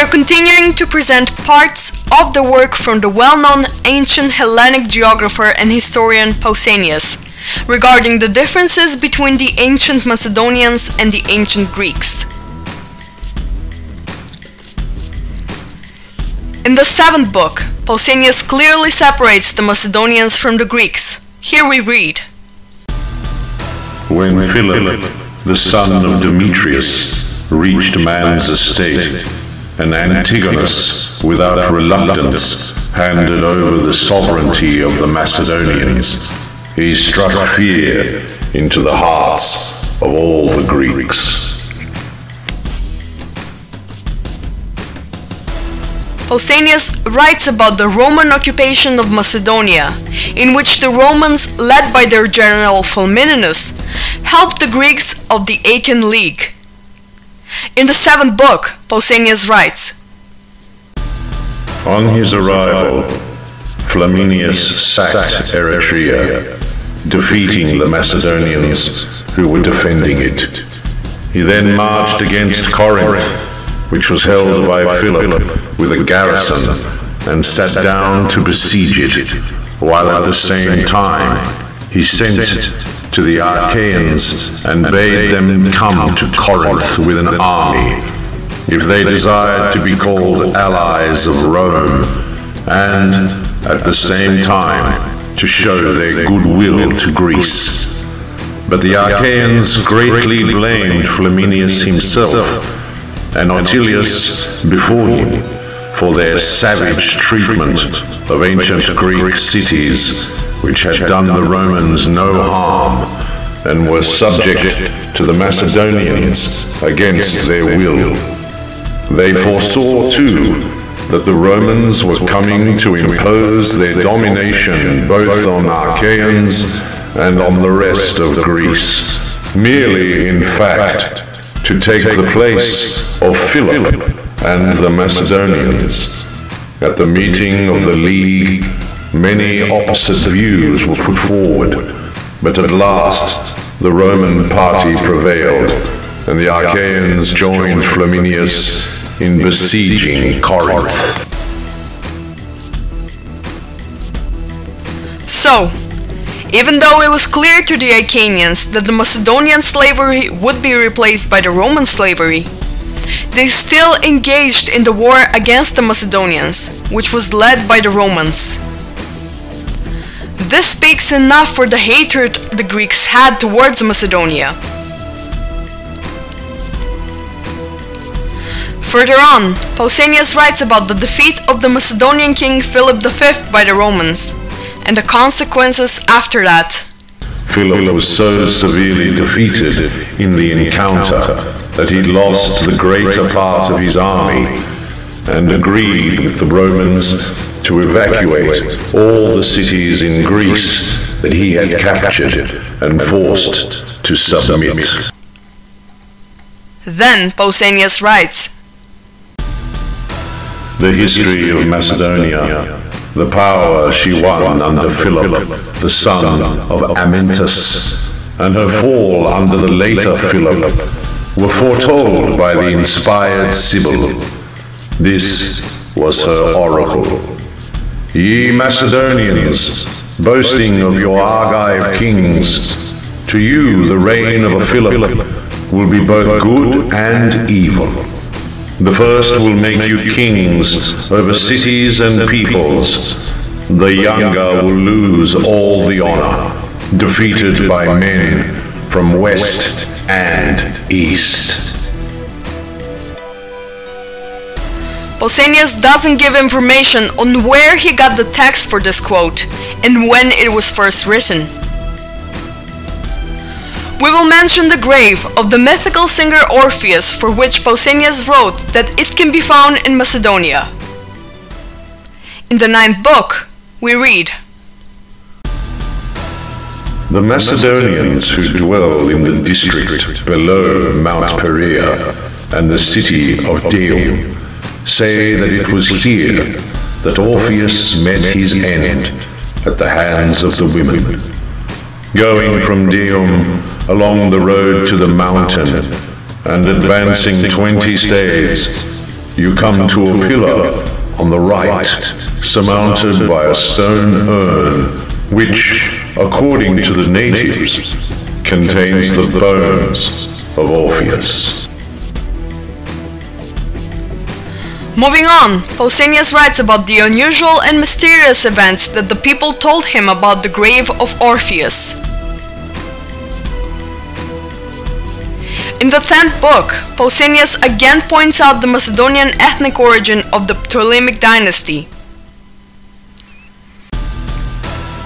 continuing to present parts of the work from the well-known ancient Hellenic geographer and historian Pausanias regarding the differences between the ancient Macedonians and the ancient Greeks. In the 7th book, Pausanias clearly separates the Macedonians from the Greeks. Here we read: When Philip, the son of Demetrius, reached man's estate, and Antigonus, without reluctance, handed over the sovereignty of the Macedonians, he struck fear into the hearts of all the Greeks. Pausanias writes about the Roman occupation of Macedonia, in which the Romans, led by their general Flamininus, helped the Greeks of the Achaean League. In the 7th book, Pausanias writes: On his arrival, Flaminius sacked Eretria, defeating the Macedonians who were defending it. He then marched against Corinth, which was held by Philip with a garrison, and sat down to besiege it, while at the same time he sent to the Achaeans and bade them come to Corinth with an army, if they desired to be called allies of Rome, and at the same time to show their goodwill to Greece. But the Achaeans greatly blamed Flaminius himself and Ottilius before him for their savage treatment of ancient Greek cities, which had done the Romans no harm and were subject to the Macedonians against their will. They foresaw too that the Romans were coming to impose their domination both on Achaeans and on the rest of Greece, merely in fact to take the place of Philip and the Macedonians. At the meeting of the League, many opposite views were put forward, but at last the Roman party prevailed, and the Achaeans joined Flaminius in besieging Corinth. So, even though it was clear to the Achaeans that the Macedonian slavery would be replaced by the Roman slavery, they still engaged in the war against the Macedonians, which was led by the Romans. This speaks enough for the hatred the Greeks had towards Macedonia. Further on, Pausanias writes about the defeat of the Macedonian king Philip V by the Romans, and the consequences after that. Philip was so severely defeated in the encounter that he lost the greater part of his army, and agreed with the Romans to evacuate all the cities in Greece that he had captured and forced to submit. Then Pausanias writes: The history of Macedonia, the power she won under Philip, the son of Amyntas, and her fall under the later Philip, were foretold by the inspired Sibyl. This was her oracle. Ye Macedonians, boasting of your Argive kings, to you the reign of a Philip will be both good and evil. The first will make you kings over cities and peoples. The younger will lose all the honor, defeated by men from west and east. Pausanias doesn't give information on where he got the text for this quote and when it was first written. We will mention the grave of the mythical singer Orpheus, for which Pausanias wrote that it can be found in Macedonia. In the 9th book, we read: The Macedonians who dwell in the district below Mount Perea and the city of Deum say that it was here that Orpheus met his end at the hands of the women. Going from Deum along the road to the mountain and advancing 20 stades, you come to a pillar on the right, surmounted by a stone urn, which, according to the natives, contains the bones of Orpheus. Moving on, Pausanias writes about the unusual and mysterious events that the people told him about the grave of Orpheus. In the 10th book, Pausanias again points out the Macedonian ethnic origin of the Ptolemaic dynasty.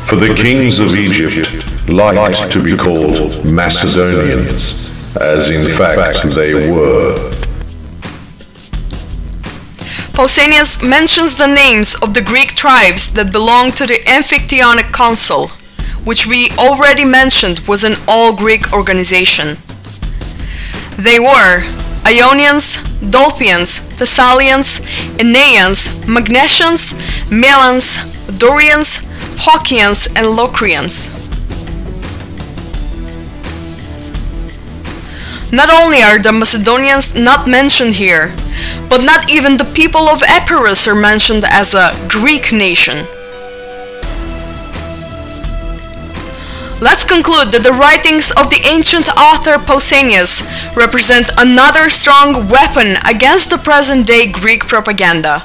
For the kings of Egypt liked to be called Macedonians, as in fact they were. Pausanias mentions the names of the Greek tribes that belonged to the Amphictyonic Council, which we already mentioned was an all-Greek organization. They were Ionians, Dolphians, Thessalians, Aeneans, Magnesians, Melans, Dorians, Phocians, and Locrians. Not only are the Macedonians not mentioned here, but not even the people of Epirus are mentioned as a Greek nation. Let's conclude that the writings of the ancient author Pausanias represent another strong weapon against the present-day Greek propaganda.